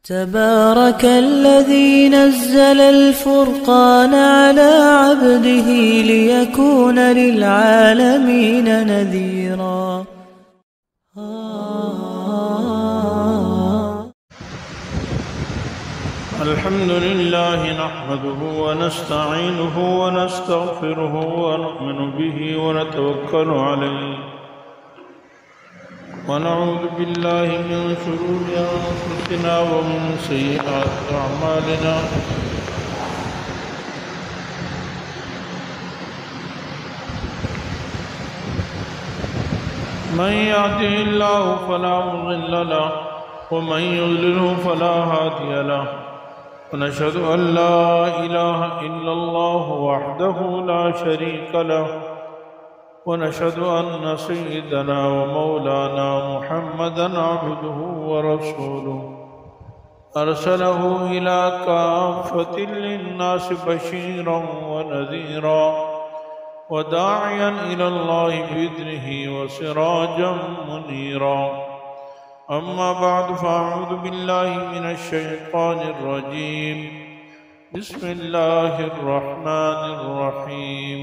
تبارك الذي نزل الفرقان على عبده ليكون للعالمين نذيرا. الحمد لله نحمده ونستعينه ونستغفره ونؤمن به ونتوكل عليه ونعوذ بالله من شرور أنفسنا ومن سيئات أعمالنا من يهده الله فلا مضل له ومن يضلله فلا هادي له ونشهد أن لا إله إلا الله وحده لا شريك له ونشهد أن سيدنا ومولانا محمدًا عبده ورسوله أرسله إلى كافة للناس بشيرا ونذيرا وداعيا إلى الله بإذنه وسراجا منيرا. أما بعد فأعوذ بالله من الشيطان الرجيم. بسم الله الرحمن الرحيم.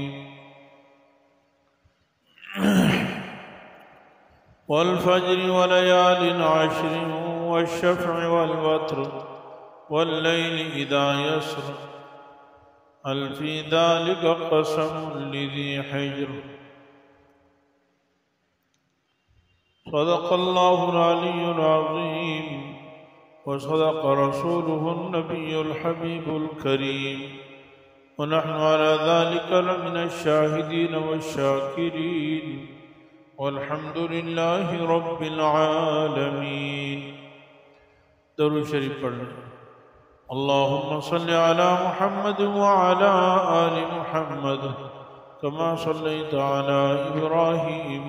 والفجر وليال عشر والشفع والوتر والليل إذا يسر هل في ذلك قسم لذي حجر. صدق الله العلي العظيم وصدق رسوله النبي الحبيب الكريم ونحن على ذلك لمن الشاهدين والشاكرين والحمد لله رب العالمين. درود شریف پڑھ لیں. اللهم صل على محمد وعلى آل محمد كما صليت على إبراهيم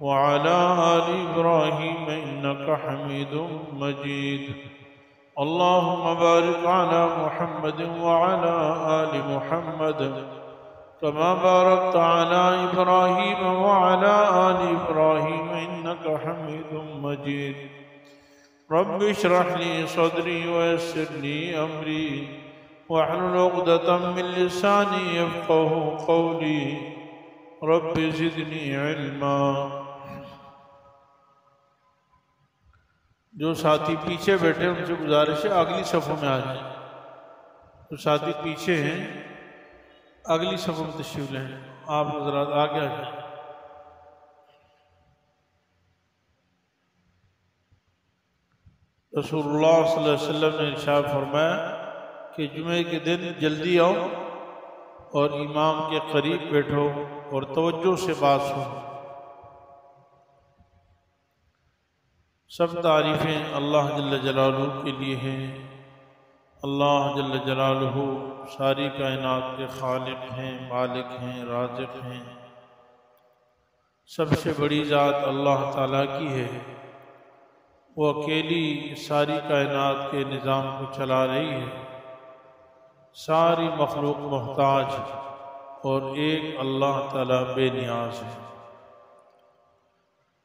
وعلى آل إبراهيم إنك حميد مجيد. اللهم بارك على محمد وعلى آل محمد كما باركت على إبراهيم وعلى آل إبراهيم إنك حميد مجيد. رب اشرح لي صدري ويسر لي أمري واحلل عقدة من لساني يفقهوا قولي رب زدني علما. جو ساتھی پیچھے بیٹھے ان سے گزارش ہے اگلی صفوں میں آ جائیں. جو ساتھی پیچھے ہیں اگلی صفوں میں تشریف لیں. آپ حضرات آگے آ جائیں. رسول اللہ صلی اللہ علیہ وسلم نے ارشاد فرمایا کہ جمعے کے دن جلدی آؤ اور امام کے قریب بیٹھو اور توجہ سے بات سنو. سب تعریفیں اللہ جل جلالہ کے لیے ہیں. اللہ جل جلالہ ساری کائنات کے خالق ہیں، مالک ہیں، رازق ہیں. سب سے بڑی ذات اللہ تعالیٰ کی ہے. وہ اکیلی ساری کائنات کے نظام کو چلا رہی ہے. ساری مخلوق محتاج اور ایک اللہ تعالیٰ بے نیاز ہے.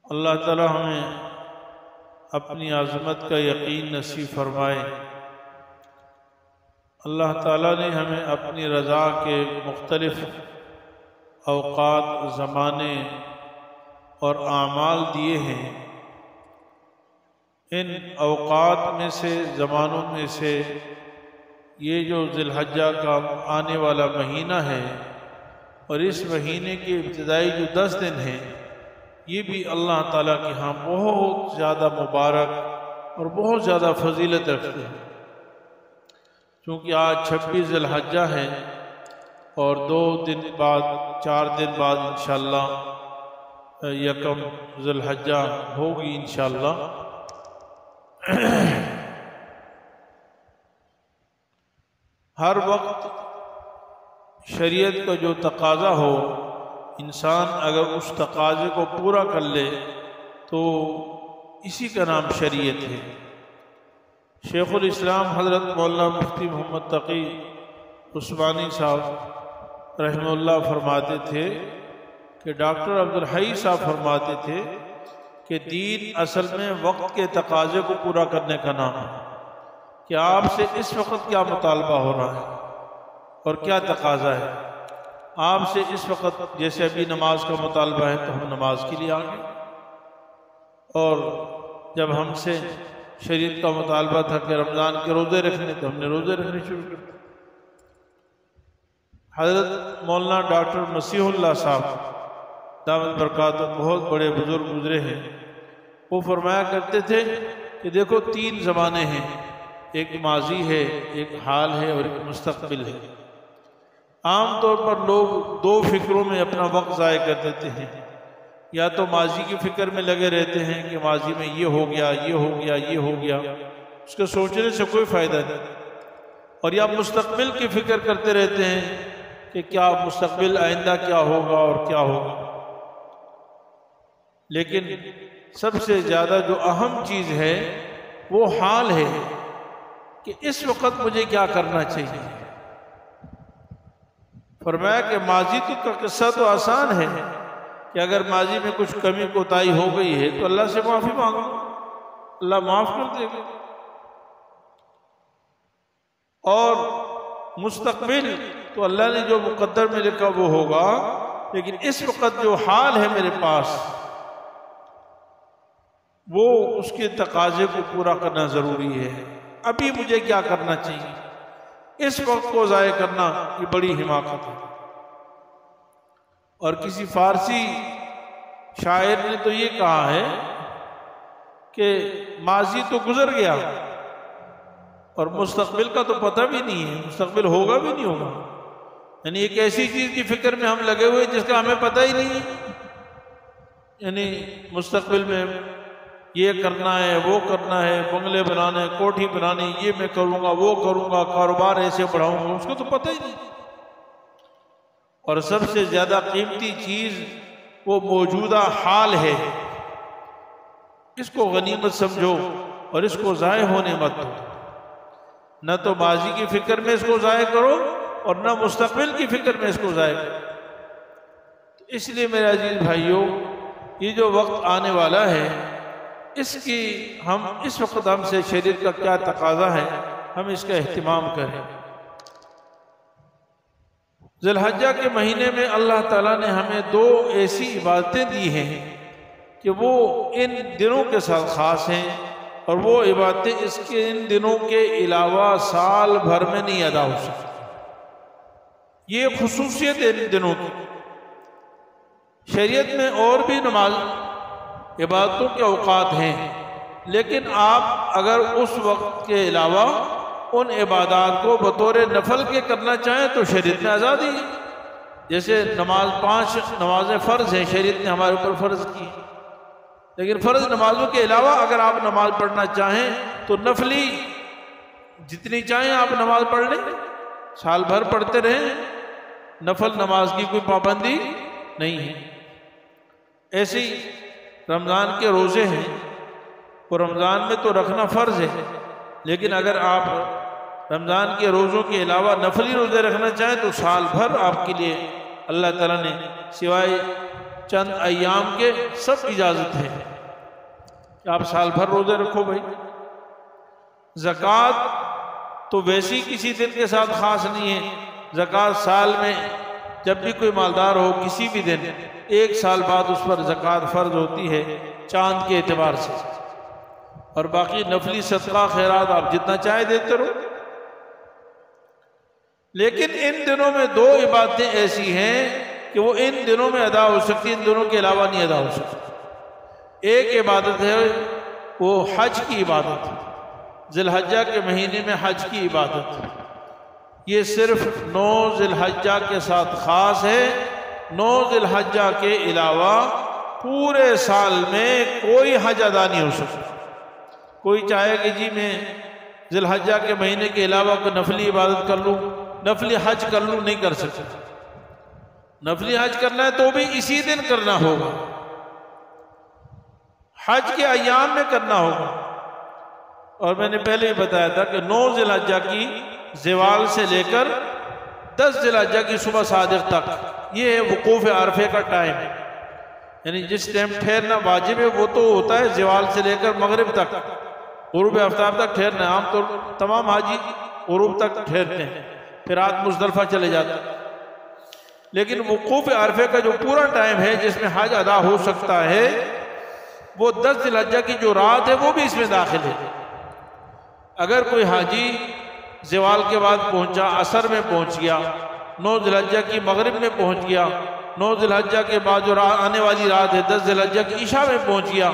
اللہ تعالیٰ ہمیں اپنی عظمت کا یقین نصیب فرمائے. اللہ تعالیٰ نے ہمیں اپنی رضا کے مختلف اوقات، زمانے اور اعمال دیے ہیں. ان اوقات میں سے، زمانوں میں سے یہ جو ذی الحجہ کا آنے والا مہینہ ہے اور اس مہینے کے ابتدائی جو 10 دن ہیں، یہ بھی اللہ تعالیٰ کے ہاں بہت زیادہ مبارک اور بہت زیادہ فضیلت رکھتے ہیں. چونکہ آج 26 ذی الحجہ ہے اور 2 دن بعد، 4 دن بعد انشاءاللہ 1 ذی الحجہ ہوگی انشاءاللہ. ہر وقت شریعت کا جو تقاضا ہو، انسان اگر اس تقاضے کو پورا کر لے تو اسی کا نام شریعت ہے. شیخ الاسلام حضرت مولانا مفتی محمد تقی عثمانی صاحب رحمہ اللہ فرماتے تھے کہ ڈاکٹر عبدالحی صاحب فرماتے تھے کہ دین اصل میں وقت کے تقاضے کو پورا کرنے کا نام ہے. کہ آپ سے اس وقت کیا مطالبہ ہو رہا ہے اور کیا تقاضا ہے۔ آپ سے اس وقت جیسے ابھی نماز کا مطالبہ ہے تو ہم نماز کے لیے آ گئے، اور جب ہم سے شریعت کا مطالبہ تھا کہ رمضان کے روزے رکھنے تو ہم نے روزے رکھنے شروع کر دیے۔ حضرت مولانا ڈاکٹر مسیح اللہ صاحب دامت برکاتہ بہت بڑے بزرگ گزرے ہیں، وہ فرمایا کرتے تھے کہ دیکھو 3 زمانے ہیں، ایک ماضی ہے، ایک حال ہے اور ایک مستقبل ہے۔ عام طور پر لوگ 2 فکروں میں اپنا وقت ضائع کر دیتے ہیں، یا تو ماضی کی فکر میں لگے رہتے ہیں کہ ماضی میں یہ ہو گیا، یہ ہو گیا، یہ ہو گیا، اس کے سوچنے سے کوئی فائدہ نہیں، اور یا مستقبل کی فکر کرتے رہتے ہیں کہ کیا مستقبل آئندہ کیا ہوگا اور کیا ہوگا۔ لیکن سب سے زیادہ جو اہم چیز ہے وہ حال ہے کہ اس وقت مجھے کیا کرنا چاہیے۔ فرمایا کہ ماضی کا قصہ تو آسان ہے کہ اگر ماضی میں کچھ کمی کوتاہی ہو گئی ہے تو اللہ سے معافی مانگو، اللہ معاف کر دے گا، اور مستقبل تو اللہ نے جو مقدر میں لکھا وہ ہوگا، لیکن اس وقت جو حال ہے میرے پاس وہ اس کے تقاضے کو پورا کرنا ضروری ہے۔ ابھی مجھے کیا کرنا چاہیے، اس وقت کو ضائع کرنا یہ بڑی حماقت ہے۔ اور کسی فارسی شاعر نے تو یہ کہا ہے کہ ماضی تو گزر گیا اور مستقبل کا تو پتہ بھی نہیں ہے، مستقبل ہوگا بھی نہیں ہوگا، یعنی ایک ایسی چیز کی فکر میں ہم لگے ہوئے جس کا ہمیں پتہ ہی نہیں ہے، یعنی مستقبل میں یہ کرنا ہے، وہ کرنا ہے، بنگلے بنانے، کوٹھی بنانی، یہ میں کروں گا، وہ کروں گا، کاروبار ایسے بڑھاؤں گا، اس کو تو پتہ ہی نہیں۔ اور سب سے زیادہ قیمتی چیز وہ موجودہ حال ہے، اس کو غنیمت سمجھو اور اس کو ضائع ہونے مت دو۔ نہ تو ماضی کی فکر میں اس کو ضائع کرو اور نہ مستقبل کی فکر میں اس کو ضائع کرو۔ تو اس لیے میرے عزیز بھائیوں، یہ جو وقت آنے والا ہے اس وقت ہم سے شریعت کا کیا تقاضا ہے، ہم اس کا اہتمام کریں۔ ذی الحجہ کے مہینے میں اللہ تعالیٰ نے ہمیں 2 ایسی عبادتیں دی ہیں کہ وہ ان دنوں کے ساتھ خاص ہیں، اور وہ عبادتیں ان دنوں کے علاوہ سال بھر میں نہیں ادا ہو سکتی۔ یہ خصوصیت ہے ان دنوں کی۔ شریعت میں اور بھی نماز عبادتوں کے اوقات ہیں، لیکن آپ اگر اس وقت کے علاوہ ان عبادات کو بطور نفل کے کرنا چاہیں تو شریعت میں آزادی ہے۔ جیسے 5 نمازیں فرض ہیں، شریعت نے ہمارے اوپر فرض کی، لیکن فرض نمازوں کے علاوہ اگر آپ نماز پڑھنا چاہیں تو نفلی جتنی چاہیں آپ نماز پڑھ لیں، سال بھر پڑھتے رہیں، نفل نماز کی کوئی پابندی نہیں ہے۔ ایسے ہی رمضان کے روزے ہیں، وہ رمضان میں تو رکھنا فرض ہے، لیکن اگر آپ رمضان کے روزوں کے علاوہ نفلی روزے رکھنا چاہیں تو سال بھر آپ کے لیے اللہ تعالیٰ نے سوائے چند ایام کے سب اجازت ہے کہ آپ سال بھر روزے رکھو بھائی۔ زکوٰۃ تو ویسی کسی دن کے ساتھ خاص نہیں ہے، زکوٰۃ سال میں جب بھی کوئی مالدار ہو کسی بھی دن 1 سال بعد اس پر زکوٰۃ فرض ہوتی ہے چاند کے اعتبار سے، اور باقی نفلی صدقہ خیرات آپ جتنا چاہے دیتے رہو۔ لیکن ان دنوں میں 2 عبادتیں ایسی ہیں کہ وہ ان دنوں میں ادا ہو سکتی، ان دنوں کے علاوہ نہیں ادا ہو سکتی۔ ایک عبادت ہے وہ حج کی عبادت، ذی الحجہ کے مہینے میں حج کی عبادت، یہ صرف 9 ذی الحجہ کے ساتھ خاص ہے۔ 9 ذی الحجہ کے علاوہ پورے سال میں کوئی حج ادا نہیں ہو سکتا۔ کوئی چاہے کہ جی میں ذی الحجہ کے مہینے کے علاوہ کوئی نفلی عبادت کر لوں، نفلی حج کر لوں، نہیں کر سکتا۔ نفلی حج کرنا ہے تو بھی اسی دن کرنا ہوگا، حج کے ایام میں کرنا ہوگا۔ اور میں نے پہلے ہی بتایا تھا کہ 9 ذی الحجہ کی زوال سے لے کر 10 ذی الحجہ کی صبح صادق تک یہ ہے وقوف عرفے کا ٹائم، یعنی جس ٹائم ٹھہرنا واجب ہے وہ تو ہوتا ہے زوال سے لے کر مغرب تک، غروب آفتاب تک ٹھہرنا ہے، عام طور تمام حاجی غروب تک ٹھہرتے ہیں، پھر رات مزدلفہ چلے جاتے ہیں، لیکن وقوف عرفے کا جو پورا ٹائم ہے جس میں حج ادا ہو سکتا ہے وہ 10 ذی الحجہ کی جو رات ہے وہ بھی اس میں داخل ہے۔ اگر کوئی حاجی زوال کے بعد پہنچا، عصر میں پہنچ گیا، 9 ذی الحجہ کی مغرب میں پہنچ گیا، 9 ذی الحجہ کے بعد جو آنے والی رات ہے 10 ذی الحجہ کی عشاء میں پہنچ گیا،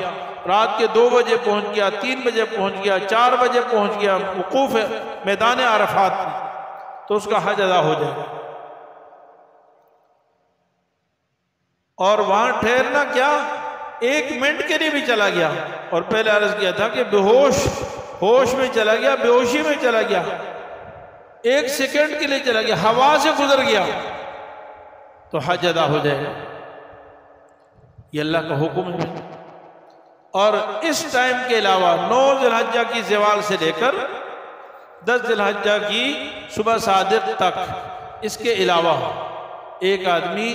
رات کے 2 بجے پہنچ گیا، 3 بجے پہنچ گیا، 4 بجے پہنچ گیا وقوف میدان عرفات میں، تو اس کا حج ادا ہو جائے گا۔ اور وہاں ٹھہرنا کیا، 1 منٹ کے لیے بھی چلا گیا، اور پہلے عرض کیا تھا کہ ہوش میں چلا گیا، بے ہوشی میں چلا گیا، 1 سیکنڈ کے لیے چلا گیا، ہوا سے گزر گیا تو حج ادا ہو جائے گا۔ یہ اللہ کا حکم ہے۔ اور اس ٹائم کے علاوہ 9 ذی الحجہ کی زوال سے لے کر 10 ذی الحجہ کی صبح صادق تک، اس کے علاوہ ایک آدمی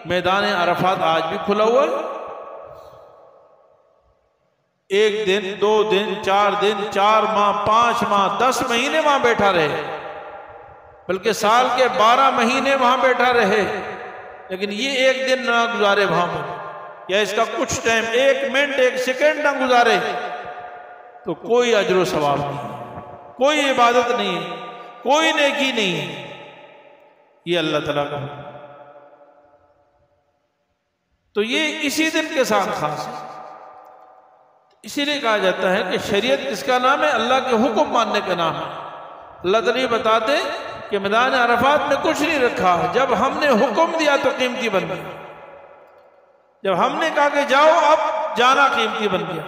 میدان عرفات آج بھی کھلا ہوا ہے، 1 دن 2 دن 4 دن 4 ماہ 5 ماہ 10 مہینے وہاں بیٹھا رہے، بلکہ سال کے 12 مہینے وہاں بیٹھا رہے، لیکن یہ 1 دن نہ گزارے وہاں پر، یا اس کا کچھ ٹائم 1 منٹ 1 سیکنڈ نہ گزارے، تو کوئی اجر و ثواب نہیں، کوئی عبادت نہیں، کوئی نیکی نہیں۔ یہ اللہ تعالیٰ کا، تو یہ اسی دن کے ساتھ خاص ہے۔ اسی لیے کہا جاتا ہے کہ شریعت کس کا نام ہے، اللہ کے حکم ماننے کا نام ہے۔ اللہ تعالیٰ بتاتے کہ میدان عرفات میں کچھ نہیں رکھا، جب ہم نے حکم دیا تو قیمتی بن گیا، جب ہم نے کہا کہ جاؤ اب جانا قیمتی بن گیا،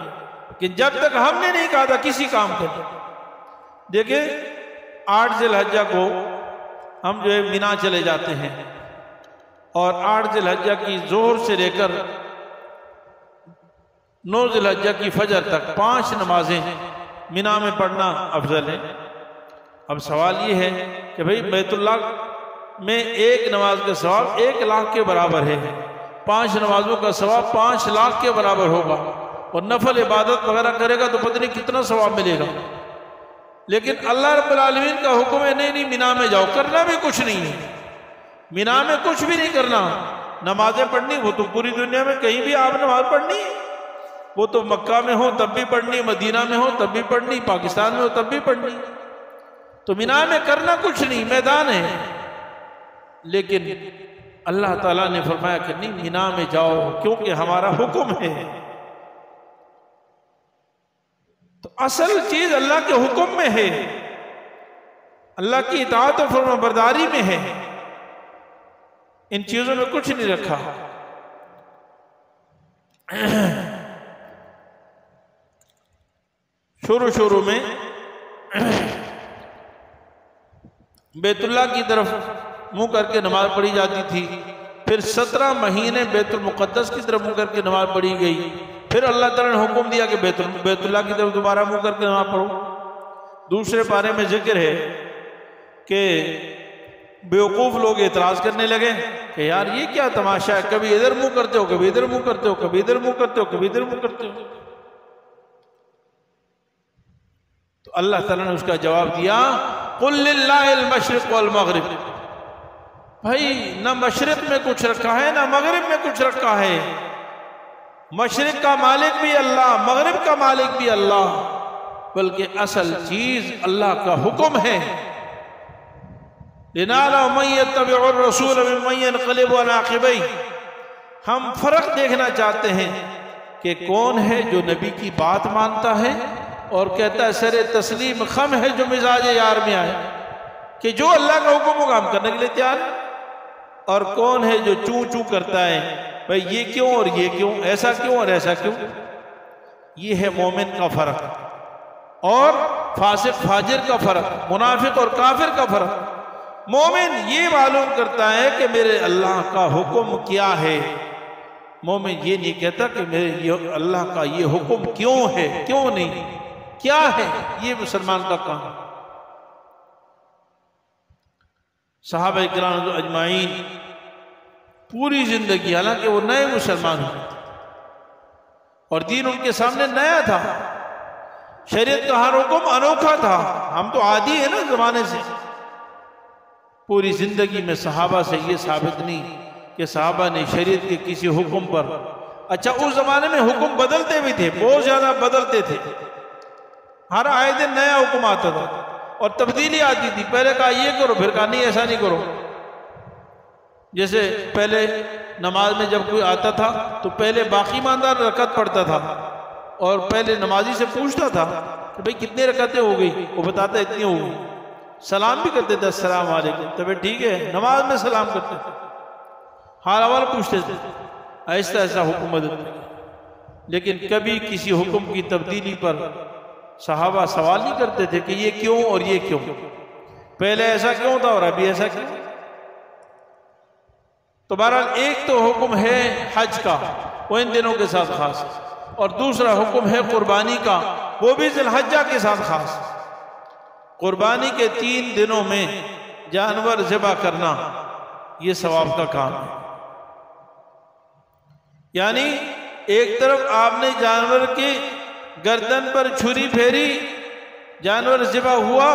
کہ جب تک ہم نے نہیں کہا تھا کسی کام کے لیے۔ دیکھیں 8 ذی الحجہ کو ہم جو ہے مینا چلے جاتے ہیں، اور 8 ذی الحجہ کی ظہر سے لے کر 9 ذی الحجہ کی فجر تک 5 نمازیں مینا میں پڑھنا افضل ہے۔ اب سوال یہ ہے کہ بھئی بیت اللہ میں ایک نماز کا ثواب 1 لاکھ کے برابر ہے، 5 نمازوں کا ثواب 5 لاکھ کے برابر ہوگا، اور نفل عبادت وغیرہ کرے گا تو پتہ نہیں کتنا ثواب ملے گا۔ لیکن اللہ رب العالمین کا حکم ہے نہیں مینا میں جاؤ، کرنا بھی کچھ نہیں ہے، مینا میں کچھ بھی نہیں کرنا، نمازیں پڑھنی وہ تو پوری دنیا میں کہیں بھی آپ نماز پڑھنی ہے، وہ تو مکہ میں ہو تب بھی پڑھنی، مدینہ میں ہو تب بھی پڑھنی، پاکستان میں ہو تب بھی پڑھنی، تو مینا میں کرنا کچھ نہیں، میدان ہے۔ لیکن اللہ تعالیٰ نے فرمایا کہ نہیں مینا میں جاؤ، کیونکہ ہمارا حکم ہے۔ تو اصل چیز اللہ کے حکم میں ہے، اللہ کی اطاعت و فرما برداری میں ہے، ان چیزوں میں کچھ نہیں رکھا۔ شروع میں بیت اللہ کی طرف منہ کر کے نماز پڑھی جاتی تھی، پھر 17 مہینے بیت المقدس کی طرف منہ کر کے نماز پڑھی گئی، پھر اللہ تعالیٰ نے حکم دیا کہ بیت اللہ کی طرف دوبارہ منہ کر کے نماز پڑھو۔ دوسرے پارے میں ذکر ہے کہ بیوقوف لوگ اعتراض کرنے لگے کہ یار یہ کیا تماشا ہے، کبھی ادھر منہ کرتے ہو، کبھی ادھر منہ کرتے ہو، کبھی ادھر منہ کرتے ہو، کبھی ادھر منہ کرتے ہو۔ تو اللہ تعالیٰ نے اس کا جواب دیا قُلْ لِلَّهِ الْمَشْرِقُ وَالْمَغْرِبُ، بھائی نہ مشرق میں کچھ رکھا ہے نہ مغرب میں کچھ رکھا ہے، مشرق کا مالک بھی اللہ، مغرب کا مالک بھی اللہ، بلکہ اصل چیز اللہ کا حکم ہے۔ لِنَعْلَمَ مَن يَتَّبِعُ الرَّسُولَ مِمَّن يَنقَلِبُ عَلَىٰ عَقِبَيْهِ، ہم فرق دیکھنا چاہتے ہیں کہ کون ہے جو نبی کی بات مانتا ہے اور کہتا ہے سر تسلیم خم ہے، جو مزاج یار میں آئے کہ جو اللہ کا حکم ہوگا ہم کرنے کے لیے تیار، اور کون ہے جو چوں چوں کرتا ہے بھئی یہ کیوں اور یہ کیوں، ایسا کیوں اور ایسا کیوں۔ یہ ہے مومن کا فرق اور فاسق فاجر کا فرق، منافق اور کافر کا فرق۔ مومن یہ معلوم کرتا ہے کہ میرے اللہ کا حکم کیا ہے، مومن یہ نہیں کہتا کہ میرے اللہ کا یہ حکم کیوں ہے، کیوں نہیں، کیا ہے۔ یہ مسلمان کا کام۔ صحابہ کرام اجمعین پوری زندگی، حالانکہ وہ نئے مسلمان ہوئے اور دین ان کے سامنے نیا تھا، شریعت کا ہر حکم انوکھا تھا. ہم تو عادی ہیں نا زمانے سے. پوری زندگی میں صحابہ سے یہ ثابت نہیں کہ صحابہ نے شریعت کے کسی حکم پر، اچھا اس زمانے میں حکم بدلتے بھی تھے، بہت زیادہ بدلتے تھے، ہر آئے دن نیا حکم آتا تھا اور تبدیلی آتی تھی. پہلے کہا یہ کرو، پھر کہا نہیں ایسا نہیں کرو. جیسے پہلے نماز میں جب کوئی آتا تھا تو پہلے باقی ایماندار رکعت پڑھتا تھا اور پہلے نمازی سے پوچھتا تھا کہ بھئی کتنے رکعتیں ہو گئی، وہ بتاتا اتنی ہو گئی. سلام بھی کرتے تھے السلام علیکم، تو پھر ٹھیک ہے. نماز میں سلام کرتے تھے، حال احوال پوچھتے تھے. ایسا ایسا حکم بدلتے. لیکن کبھی کسی حکم کی تبدیلی پر صحابہ سوال نہیں کرتے تھے کہ یہ کیوں اور یہ کیوں، پہلے ایسا کیوں تھا اور ابھی ایسا کیوں. تو بہرحال ایک تو حکم ہے حج کا، وہ ان دنوں کے ساتھ خاص، اور دوسرا حکم ہے قربانی کا، وہ بھی ذی الحجہ کے ساتھ خاص. قربانی کے 3 دنوں میں جانور ذبح کرنا یہ ثواب کا کام ہے. یعنی ایک طرف آپ نے جانور کی گردن پر چھری پھیری، جانور ذبح ہوا،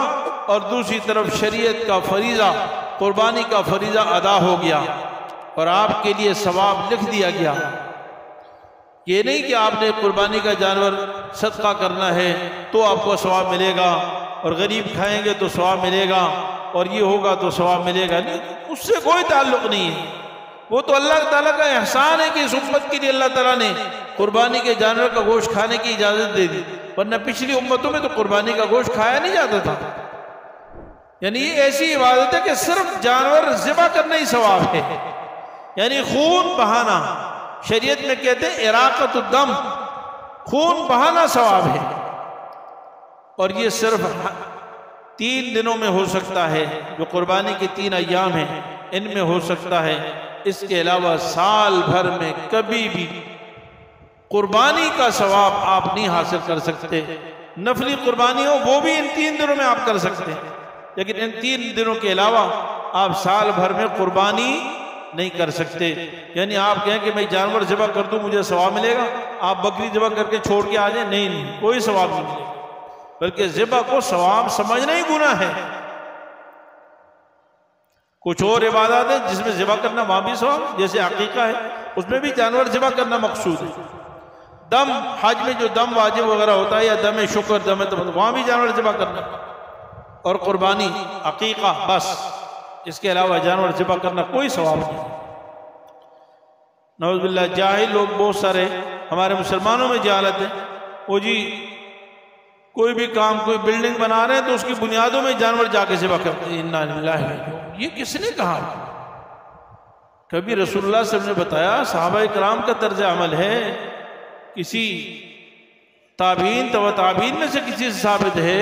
اور دوسری طرف شریعت کا فریضہ، قربانی کا فریضہ ادا ہو گیا اور آپ کے لیے ثواب لکھ دیا گیا. یہ نہیں کہ آپ نے قربانی کا جانور صدقہ کرنا ہے تو آپ کو ثواب ملے گا، اور غریب کھائیں گے تو ثواب ملے گا، اور یہ ہوگا تو ثواب ملے گا. نہیں، اس سے کوئی تعلق نہیں ہے. وہ تو اللہ تعالیٰ کا احسان ہے کہ اس امت کے لیے اللہ تعالیٰ نے قربانی کے جانور کا گوشت کھانے کی اجازت دے دی، ورنہ پچھلی امتوں میں تو قربانی کا گوشت کھایا نہیں جاتا تھا. یعنی یہ ایسی عبادت ہے کہ صرف جانور ذبح کرنا ہی ثواب ہے. یعنی خون بہانا، شریعت میں کہتے ہیں اراقۃ الدم، خون بہانا ثواب ہے. اور یہ صرف 3 دنوں میں ہو سکتا ہے، جو قربانی کے 3 ایام ہیں ان میں ہو سکتا ہے. اس کے علاوہ سال بھر میں کبھی بھی قربانی کا ثواب آپ نہیں حاصل کر سکتے. نفلی قربانی ہو وہ بھی ان 3 دنوں میں آپ کر سکتے ہیں، لیکن ان 3 دنوں کے علاوہ آپ سال بھر میں قربانی نہیں کر سکتے. یعنی آپ کہیں کہ میں جانور ذبح کر دوں مجھے ثواب ملے گا، آپ بکری ذبح کر کے چھوڑ کے آ جائیں، نہیں، کوئی ثواب نہیں ملے گا. بلکہ ذبح کو ثواب سمجھنا ہی گناہ ہے. کچھ اور عبادات ہیں جس میں ذبح کرنا وہاں بھی ثواب، جیسے عقیقہ ہے، اس میں بھی جانور ذبح کرنا مقصود ہے. دم، حج میں جو دم واجب وغیرہ ہوتا ہے، یا دم شکر، دم تمتع، وہاں بھی جانور ذبح کرنا. اور قربانی، عقیقہ، بس اس کے علاوہ جانور ذبح کرنا کوئی ثواب نہیں. نعوذ باللہ، جاہل لوگ بہت سارے ہمارے مسلمانوں میں جہالت ہے. وہ جی کوئی بھی کام، کوئی بلڈنگ بنا رہے ہیں تو اس کی بنیادوں میں جانور جا کے ذبح کرتے ہیں. انا للہ، یہ کس نے کہا؟ کبھی رسول اللہ صلی اللہ علیہ وسلم نے بتایا؟ صحابہ کرام کا طرز عمل ہے؟ کسی تابعین، تبع تابعین میں سے کسی سے ثابت ہے؟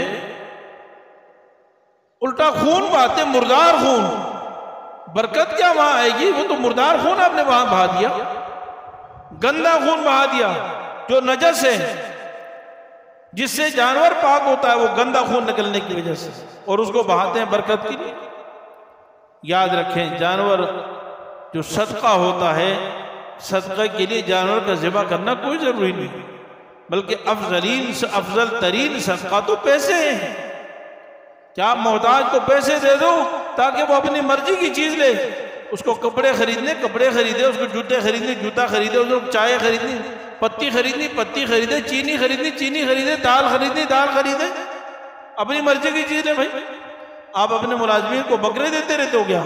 الٹا خون بہاتے، مردار خون. برکت کیا وہاں آئے گی؟ وہ تو مردار خون آپ نے وہاں بہا دیا، گندا خون بہا دیا جو نجس ہے. جس سے جانور پاک ہوتا ہے وہ گندا خون نکلنے کی وجہ سے، اور اس کو بہاتے ہیں برکت کے لیے. یاد رکھیں، جانور جو صدقہ ہوتا ہے، صدقہ کے لیے جانور کا ذبح کرنا کوئی ضروری نہیں، بلکہ افضل ترین صدقہ تو پیسے ہیں. کیا آپ محتاج کو پیسے دے دو تاکہ وہ اپنی مرضی کی چیز لے؟ اس کو کپڑے خریدنے کپڑے خریدے، اس کو جوتے خریدنے جوتا خریدے، اس کو چائے خریدنی پتی خریدنی پتی خریدے، چینی خریدنی چینی خریدے، دال خریدنی دال خریدے، اپنی مرضی کی چیز لے. بھائی آپ اپنے ملازمین کو بکرے دیتے رہتے ہو کیا؟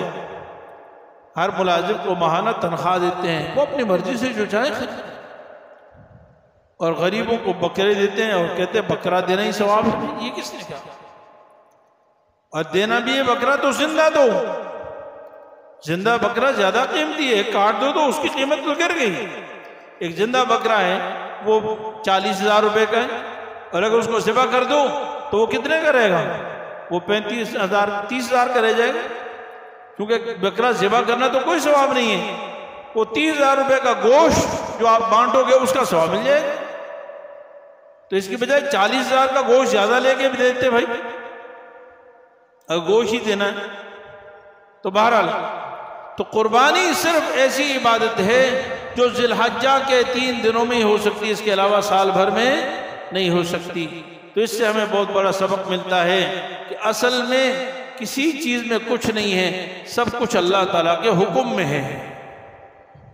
ہر ملازم کو ماہانہ تنخواہ دیتے ہیں، وہ اپنی مرضی سے جو چاہے خرید. اور غریبوں کو بکرے دیتے ہیں اور کہتے ہیں بکرا دینا ہی ثواب ہے. یہ کس نے کہا؟ اور دینا بھی ہے بکرا تو زندہ دو. زندہ بکرا زیادہ قیمتی ہے، کاٹ دو تو اس کی قیمت تو گر گئی. ایک زندہ بکرا ہے وہ 40,000 روپے کا ہے، اور اگر اس کو ذبح کر دو تو وہ کتنے کا رہے گا؟ وہ 35,000 30,000 کا رہ جائے گا. کیونکہ بکرا ذبح کرنا تو کوئی ثواب نہیں ہے. وہ 30,000 روپے کا گوشت جو آپ بانٹو گے اس کا ثواب مل جائے گا. تو اس کی بجائے 40,000 کا گوشت زیادہ لے کے بھی دیتے. بھائی اگر گوشت ہی دینا ہے تو بہرحال، تو قربانی صرف ایسی عبادت ہے جو ذی الحجہ کے 3 دنوں میں ہی ہو سکتی، اس کے علاوہ سال بھر میں نہیں ہو سکتی. تو اس سے ہمیں بہت بڑا سبق ملتا ہے کہ اصل میں کسی چیز میں کچھ نہیں ہے، سب کچھ اللہ تعالیٰ کے حکم میں ہے۔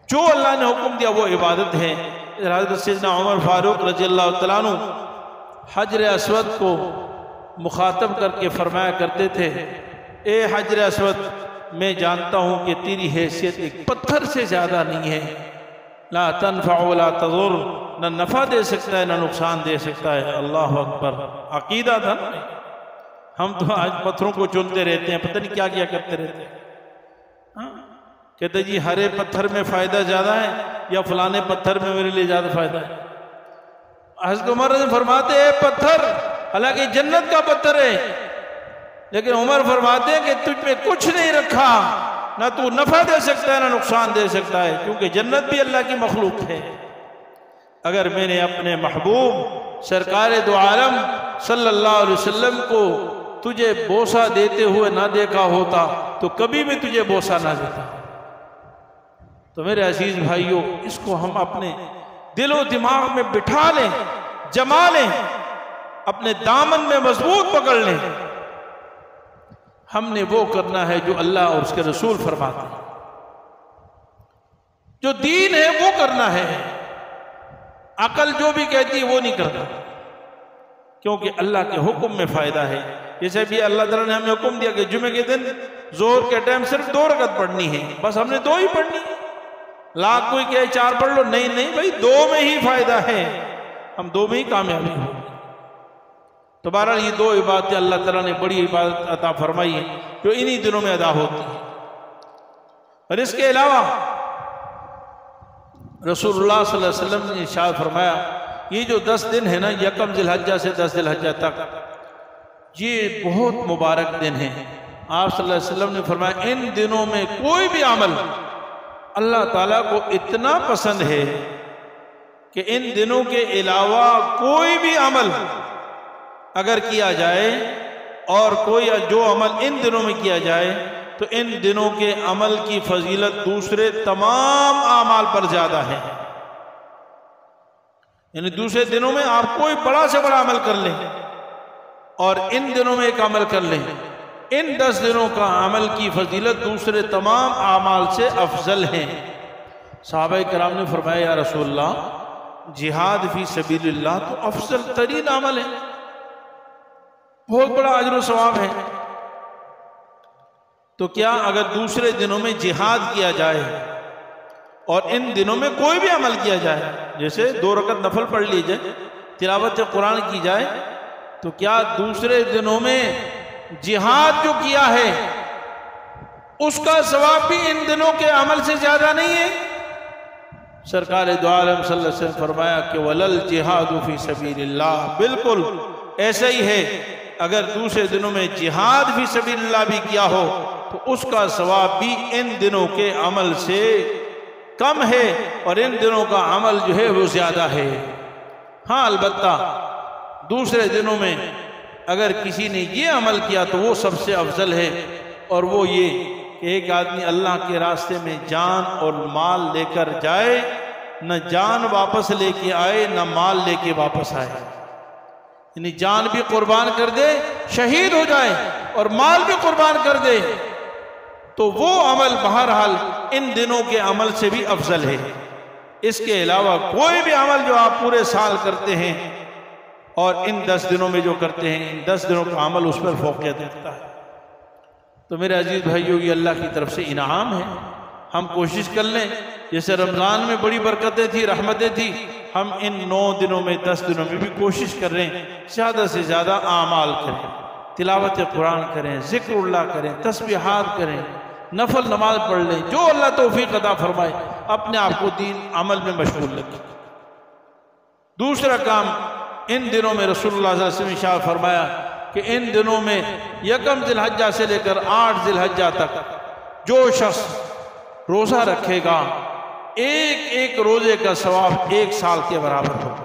جو اللہ نے حکم دیا وہ عبادت ہے۔ حضرت سیدنا عمر فاروق رضی اللہ تعالیٰ عنہ حجر اسود کو مخاطب کر کے فرمایا کرتے تھے، اے حجر اسود، میں جانتا ہوں کہ تیری حیثیت ایک پتھر سے زیادہ نہیں ہے، لا تنفع ولا تضر، نہ نفع دے سکتا ہے نہ نقصان دے سکتا ہے۔ اللہ اکبر، عقیدہ تھا نا۔ ہم تو آج پتھروں کو چنتے رہتے ہیں، پتہ نہیں کیا کیا کرتے رہتے ہیں۔ کہتے جی ہرے پتھر میں فائدہ زیادہ ہے یا فلانے پتھر میں میرے لیے زیادہ فائدہ ہے۔ حضرت عمر فرماتے ہیں پتھر، حالانکہ جنت کا پتھر ہے، لیکن عمر فرماتے ہیں کہ تجھ میں کچھ نہیں رکھا، نہ تو نفع دے سکتا ہے نہ نقصان دے سکتا ہے، کیونکہ جنت بھی اللہ کی مخلوق ہے۔ اگر میں نے اپنے محبوب سرکار دو عالم صلی اللہ علیہ وسلم کو تجھے بوسہ دیتے ہوئے نہ دیکھا ہوتا تو کبھی بھی تجھے بوسہ نہ دیتا۔ تو میرے عزیز بھائیوں، اس کو ہم اپنے دل و دماغ میں بٹھا لیں، جما لیں، اپنے دامن میں مضبوط پکڑ لیں۔ ہم نے وہ کرنا ہے جو اللہ اور اس کے رسول فرماتے ہیں، جو دین ہے وہ کرنا ہے۔ عقل جو بھی کہتی ہے وہ نہیں کرنا، کیونکہ اللہ کے حکم میں فائدہ ہے۔ جیسے بھی اللہ تعالیٰ نے ہمیں حکم دیا کہ جمعے کے دن ظہر کے ٹائم صرف 2 رکعت پڑھنی ہے، بس ہم نے 2 ہی پڑھنی ہے۔ لاکھ کوئی کہے 4 پڑھ لو، نہیں نہیں بھائی 2 میں ہی فائدہ ہے، ہم 2 میں ہی کامیابی ہو۔ تو بہرحال یہ 2 عبادتیں اللہ تعالیٰ نے بڑی عبادت عطا فرمائی ہیں جو انہی دنوں میں ادا ہوتی ہیں۔ اور اس کے علاوہ رسول اللہ صلی اللہ علیہ وسلم نے ارشاد فرمایا، یہ جو 10 دن ہے نا، یکم ذی الحجہ سے 10 ذی الحجہ تک، یہ بہت مبارک دن ہیں۔ آپ صلی اللہ علیہ وسلم نے فرمایا ان دنوں میں کوئی بھی عمل اللہ تعالیٰ کو اتنا پسند ہے کہ ان دنوں کے علاوہ کوئی بھی عمل اگر کیا جائے، اور کوئی جو عمل ان دنوں میں کیا جائے، تو ان دنوں کے عمل کی فضیلت دوسرے تمام اعمال پر زیادہ ہے۔ یعنی دوسرے دنوں میں آپ کوئی بڑا سے بڑا عمل کر لیں اور ان دنوں میں ایک عمل کر لیں، ان 10 دنوں کا عمل کی فضیلت دوسرے تمام اعمال سے افضل ہیں۔ صحابہ کرام نے فرمایا یا رسول اللہ، جہاد فی سبیل اللہ تو افضل ترین عمل ہے، بہت بڑا اجر و ثواب ہے، تو کیا اگر دوسرے دنوں میں جہاد کیا جائے اور ان دنوں میں کوئی بھی عمل کیا جائے، جیسے 2 رکعت نفل پڑھ لی جائے، تلاوت قرآن کی جائے، تو کیا دوسرے دنوں میں جہاد جو کیا ہے اس کا ثواب بھی ان دنوں کے عمل سے زیادہ نہیں ہے؟ سرکار دو عالم صلی اللہ علیہ وسلم فرمایا کہ وَلَلْ جِهَادُ فِي سَبِيلِ اللَّهِ، بالکل ایسا ہی ہے، اگر دوسرے دنوں میں جہاد فی سبیل اللہ بھی کیا ہو تو اس کا ثواب بھی ان دنوں کے عمل سے کم ہے، اور ان دنوں کا عمل جو ہے وہ زیادہ ہے۔ ہاں البتہ دوسرے دنوں میں اگر کسی نے یہ عمل کیا تو وہ سب سے افضل ہے، اور وہ یہ کہ ایک آدمی اللہ کے راستے میں جان اور مال لے کر جائے، نہ جان واپس لے کے آئے نہ مال لے کے واپس آئے، یعنی جان بھی قربان کر دے، شہید ہو جائے، اور مال بھی قربان کر دے، تو وہ عمل بہرحال ان دنوں کے عمل سے بھی افضل ہے۔ اس کے علاوہ کوئی بھی عمل جو آپ پورے سال کرتے ہیں اور ان 10 دنوں میں جو کرتے ہیں، ان 10 دنوں کا عمل اس پر فوقیت رکھتا ہے۔ تو میرے عزیز بھائیو، یہ اللہ کی طرف سے انعام ہے، ہم کوشش کر لیں، جیسے رمضان میں بڑی برکتیں تھی، رحمتیں تھی، ہم ان 9 دنوں میں 10 دنوں میں بھی کوشش کر رہے ہیں زیادہ سے زیادہ اعمال کریں، تلاوت قرآن کریں، ذکر اللہ کریں، تسبیحات کریں، نفل نماز پڑھ لیں، جو اللہ توفیق عطا فرمائے، اپنے آپ کو دین عمل میں مشغول رکھیں۔ دوسرا کام، ان دنوں میں رسول اللہ صلی اللہ علیہ وسلم نے ارشاد فرمایا کہ ان دنوں میں یکم ذی الحجہ سے لے کر 8 ذی الحجہ تک جو شخص روزہ رکھے گا، ایک ایک روزے کا ثواب 1 سال کے برابر ہوگا،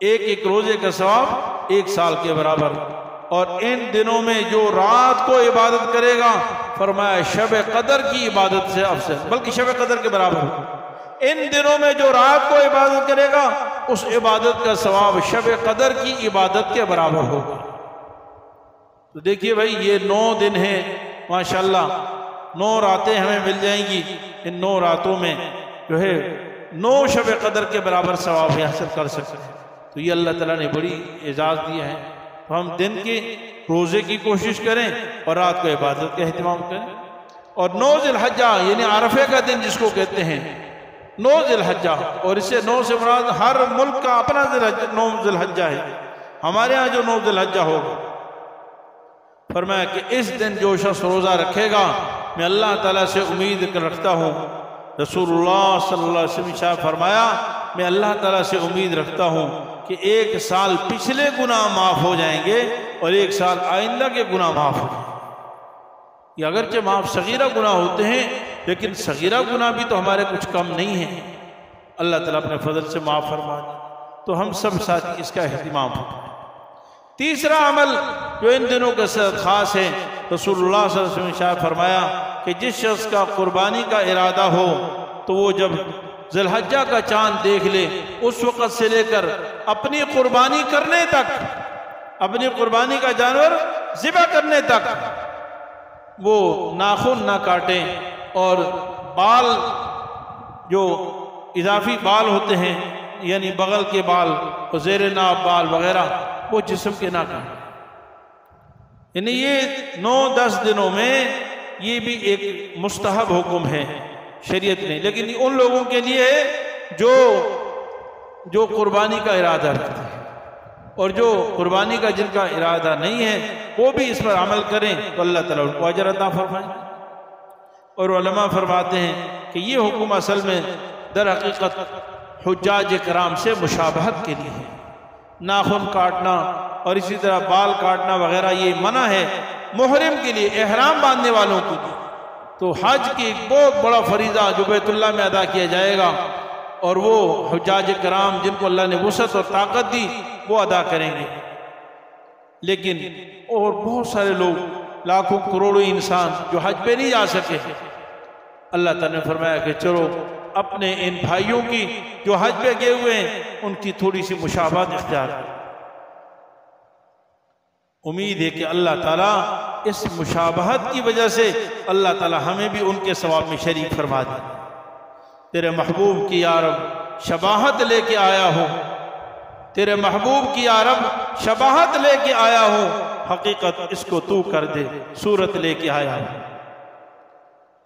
ایک ایک روزے کا ثواب 1 سال کے برابر۔ اور ان دنوں میں جو رات کو عبادت کرے گا، فرمایا شب قدر کی عبادت سے افضل، بلکہ شب قدر کے برابر ہوگا۔ ان دنوں میں جو رات کو عبادت کرے گا، اس عبادت کا ثواب شب قدر کی عبادت کے برابر ہوگا۔ تو دیکھیے بھائی یہ 9 دن ہیں ماشاءاللہ، 9 راتیں ہمیں مل جائیں گی، ان 9 راتوں میں جو ہے 9 شب قدر کے برابر ثواب حاصل کر سکتے ہیں۔ تو یہ اللہ تعالیٰ نے بڑی اعزاز دیا ہے۔ تو ہم دن کے روزے کی کوشش کریں اور رات کو عبادت کا اہتمام کریں۔ اور 9 ذی الحجہ یعنی عرفے کا دن جس کو کہتے ہیں 9 ذی الحجہ، اور اس سے 9 سے مراد ہر ملک کا اپنا 9 ذی الحجہ ہے، ہمارے ہاں جو 9 ذی الحجہ ہوگا، فرمایا کہ اس دن جو شخص روزہ رکھے گا میں اللہ تعالیٰ سے امید رکھتا ہوں، رسول اللہ صلی اللہ علیہ وسلم شاہ فرمایا میں اللہ تعالیٰ سے امید رکھتا ہوں کہ 1 سال پچھلے گناہ معاف ہو جائیں گے اور 1 سال آئندہ کے گناہ معاف ہو جائیں گے۔ یہ اگرچہ معاف صغیرہ گناہ ہوتے ہیں لیکن صغیرہ گناہ بھی تو ہمارے کچھ کم نہیں ہیں، اللہ تعالیٰ اپنے فضل سے معاف فرما دے۔ تو ہم سب ساتھی اس کا اہتمام ہو۔ تیسرا عمل جو ان دنوں کے ساتھ خاص ہے، رسول اللہ صلی اللہ علیہ وسلم نے فرمایا کہ جس شخص کا قربانی کا ارادہ ہو تو وہ جب ذی الحجہ کا چاند دیکھ لے اس وقت سے لے کر اپنی قربانی کرنے تک، اپنی قربانی کا جانور ذبح کرنے تک وہ ناخن نہ کاٹیں، اور بال جو اضافی بال ہوتے ہیں یعنی بغل کے بال اور زیر ناب بال وغیرہ وہ جسم کے نہ کاٹیں۔ یعنی یہ 9-10 دنوں میں یہ بھی ایک مستحب حکم ہے شریعت نے، لیکن ان لوگوں کے لیے جو قربانی کا ارادہ رکھتے ہیں، اور جو قربانی کا جن کا ارادہ نہیں ہے وہ بھی اس پر عمل کریں تو اللہ تعالیٰ ان کو اجر عطا فرمائیں۔ اور علماء فرماتے ہیں کہ یہ حکم اصل میں در حقیقت حجاج کرام سے مشابہت کے لیے ہے۔ ناخن کاٹنا اور اسی طرح بال کاٹنا وغیرہ یہ منع ہے محرم کے لیے، احرام باندھنے والوں کے لیے۔ تو حج کی ایک بہت بڑا فریضہ جو بیت اللہ میں ادا کیا جائے گا، اور وہ حجاج کرام جن کو اللہ نے وسعت اور طاقت دی وہ ادا کریں گے۔ لیکن اور بہت سارے لوگ، لاکھوں کروڑوں انسان جو حج پہ نہیں جا سکے، اللہ تعالیٰ نے فرمایا کہ چلو اپنے ان بھائیوں کی جو حج پہ گئے ہوئے ہیں ان کی تھوڑی سی مشابہت اختیار کریں۔ امید ہے کہ اللہ تعالیٰ اس مشابہت کی وجہ سے اللہ تعالیٰ ہمیں بھی ان کے ثواب میں شریک فرما دے۔ تیرے محبوب کی یا رب شباہت لے کے آیا ہوں، تیرے محبوب کی یا رب شباہت لے کے آیا ہوں، حقیقت اس کو تو کر دے، صورت لے کے آیا ہوں۔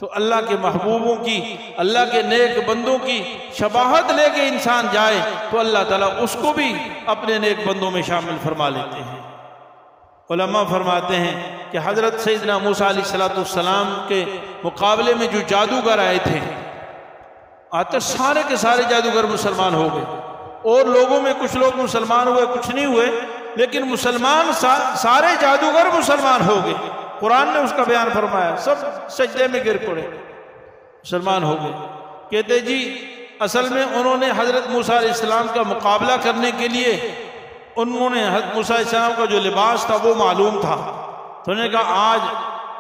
تو اللہ کے محبوبوں کی، اللہ کے نیک بندوں کی شباہت لے کے انسان جائے تو اللہ تعالیٰ اس کو بھی اپنے نیک بندوں میں شامل فرما لیتے ہیں۔ علماء فرماتے ہیں کہ حضرت سیدنا موسیٰ علیہ السلام کے مقابلے میں جو جادوگر آئے تھے، آتے سارے کے سارے جادوگر مسلمان ہو گئے، اور لوگوں میں کچھ لوگ مسلمان ہوئے کچھ نہیں ہوئے، لیکن مسلمان سارے جادوگر مسلمان ہو گئے۔ قرآن نے اس کا بیان فرمایا، سب سجدے میں گر پڑے، مسلمان ہو گئے۔ کہتے جی اصل میں انہوں نے حضرت موسیٰ علیہ السلام کا مقابلہ کرنے کے لیے انہوں نے حضرت موسیٰ علیہ السلام کا جو لباس تھا وہ معلوم تھا، تو انہوں نے کہا آج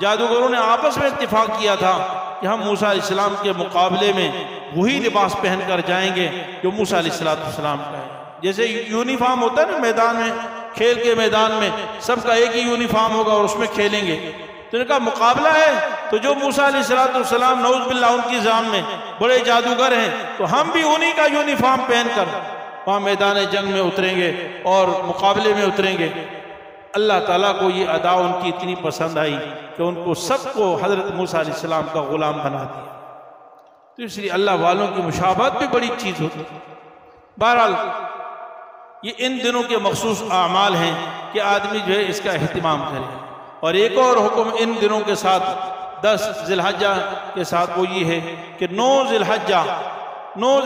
جادوگروں نے آپس میں اتفاق کیا تھا کہ ہم موسیٰ علیہ السلام کے مقابلے میں وہی لباس پہن کر جائیں گے جو موسیٰ علیہ السلام کا ہے۔ جیسے یونیفارم ہوتا ہے نا میدان میں، کھیل کے میدان میں سب کا ایک ہی یونیفارم ہوگا اور اس میں کھیلیں گے، تو انہوں نے کہا مقابلہ ہے تو جو موسیٰ علیہ السلام نعوذ باللہ ان کی ذات میں بڑے جادوگر ہیں تو ہم بھی انہی کا یونیفارم پہن کر وہاں میدان جنگ میں اتریں گے اور مقابلے میں اتریں گے۔ اللہ تعالیٰ کو یہ ادا ان کی اتنی پسند آئی کہ ان کو سب کو حضرت موسیٰ علیہ السلام کا غلام بنا دیا۔ تو اس لیے اللہ والوں کی مشابہت بھی بڑی چیز ہوتی ہے۔ بہرحال یہ ان دنوں کے مخصوص اعمال ہیں کہ آدمی جو ہے اس کا اہتمام کرے۔ اور ایک اور حکم ان دنوں کے ساتھ 10 ذی الحجہ کے ساتھ وہ یہ ہے کہ 9 ذی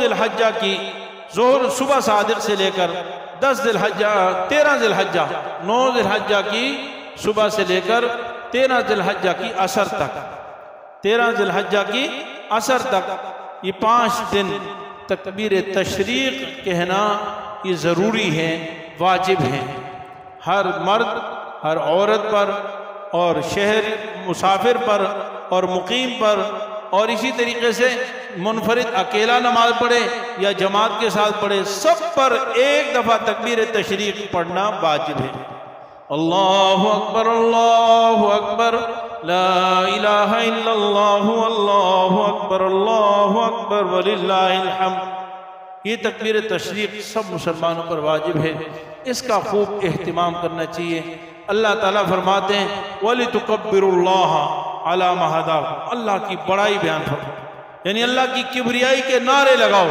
الحجہ کی ظہر صبح صادق سے لے کر 13 ذی الحجہ 9 ذی الحجہ کی صبح سے لے کر 13 ذی الحجہ کی عصر تک، 13 ذی الحجہ کی عصر تک یہ 5 دن تکبیر تشریق کہنا یہ ضروری ہے، واجب ہے ہر مرد ہر عورت پر اور شہر مسافر پر اور مقیم پر اور اسی طریقے سے منفرد اکیلا نماز پڑھے یا جماعت کے ساتھ پڑھے، سب پر ایک دفعہ تکبیر تشریق پڑھنا واجب ہے۔ اللہ اکبر اللہ اکبر لا الہ الا اللہ اللہ اکبر وللہ الحمد۔ یہ تکبیر تشریق سب مسلمانوں پر واجب ہے، اس کا خوب اہتمام کرنا چاہیے۔ اللہ تعالیٰ فرماتے ہیں وَلِتُكَبِّرُوا اللَّهَ عَلَى مَا هَدَاكُمْ، اللہ کی بڑائی بیان فرماؤ، یعنی اللہ کی کبریائی کے نعرے لگاؤ،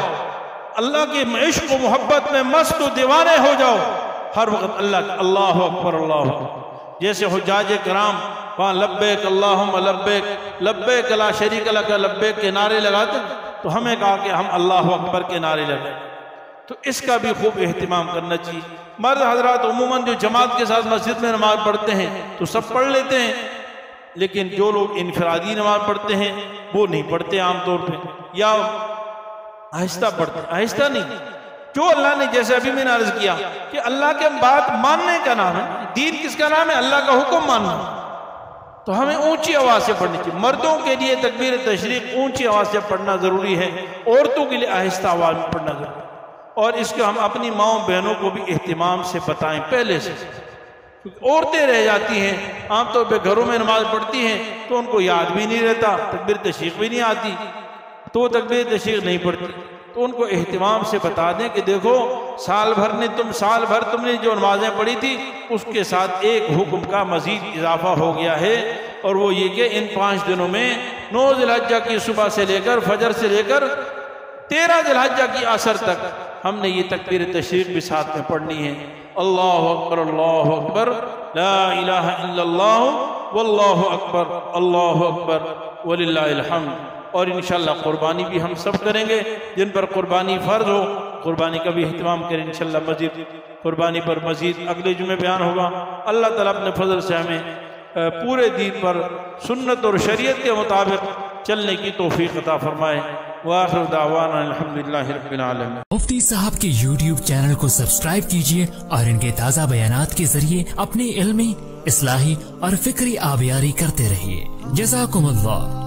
اللہ کے عشق و محبت میں مست و دیوانے ہو جاؤ، ہر وقت اللہ اکبر اللہ اکبر۔ جیسے حجاج کرام وہاں لبیک اللہم لبیک لبیک لا شریک لک لبیک کے نعرے لگاتے، تو ہمیں کہا کہ ہم اللہ اکبر کے نعرے لگائیں، تو اس کا بھی خوب اہتمام کرنا چاہیے۔ مرد حضرات عموماً جو جماعت کے ساتھ مسجد میں نماز پڑھتے ہیں تو سب پڑھ لیتے ہیں، لیکن جو لوگ انفرادی نماز پڑھتے ہیں وہ نہیں پڑھتے عام طور پہ، یا آہستہ پڑھتے ہیں۔ آہستہ نہیں، جو اللہ نے، جیسے ابھی میں نے عرض کیا کہ اللہ کے بات ماننے کا نام ہے، دین کس کا نام ہے؟ اللہ کا حکم ماننا، تو ہمیں اونچی آواز سے پڑھنی چاہیے۔ مردوں کے لیے تکبیر تشریق اونچی آواز سے پڑھنا ضروری ہے، عورتوں کے لیے آہستہ آواز میں پڑھنا ضروری ہے، اور اس کو ہم اپنی ماؤں بہنوں کو بھی اہتمام سے بتائیں پہلے سے، کیونکہ عورتیں رہ جاتی ہیں عام طور پہ گھروں میں نماز پڑھتی ہیں تو ان کو یاد بھی نہیں رہتا، تکبیر تشریق بھی نہیں آتی، تو وہ تکبیر تشریق نہیں پڑھتی، تو ان کو اہتمام سے بتا دیں کہ دیکھو سال بھر تم نے جو نمازیں پڑھی تھی اس کے ساتھ ایک حکم کا مزید اضافہ ہو گیا ہے، اور وہ یہ کہ ان 5 دنوں میں 9 ذی الحجہ کی صبح سے لے کر فجر سے لے کر 13 ذی الحجہ کی عصر تک ہم نے یہ تکبیر تشریق بھی ساتھ میں پڑھنی ہے۔ اللہ اکبر لا الہ الا اللہ واللہ اکبر وللہ الحمد۔ اور انشاءاللہ قربانی بھی ہم سب کریں گے، جن پر قربانی فرض ہو قربانی کا بھی اہتمام کریں انشاءاللہ۔ مزید قربانی پر مزید اگلے جمعے بیان ہوگا۔ اللہ تعالیٰ اپنے فضل سے ہمیں پورے دین پر سنت اور شریعت کے مطابق چلنے کی توفیق عطا فرمائے۔ وآخر دعوانا الحمدللہ رب العالمین۔ مفتی صاحب کے YouTube چینل کو سبسکرائب کیجئے اور ان کے تازہ بیانات کے ذریعے اپنی علمی، اصلاحی اور فکری آبیاری کرتے رہیے۔ جزاکم اللہ۔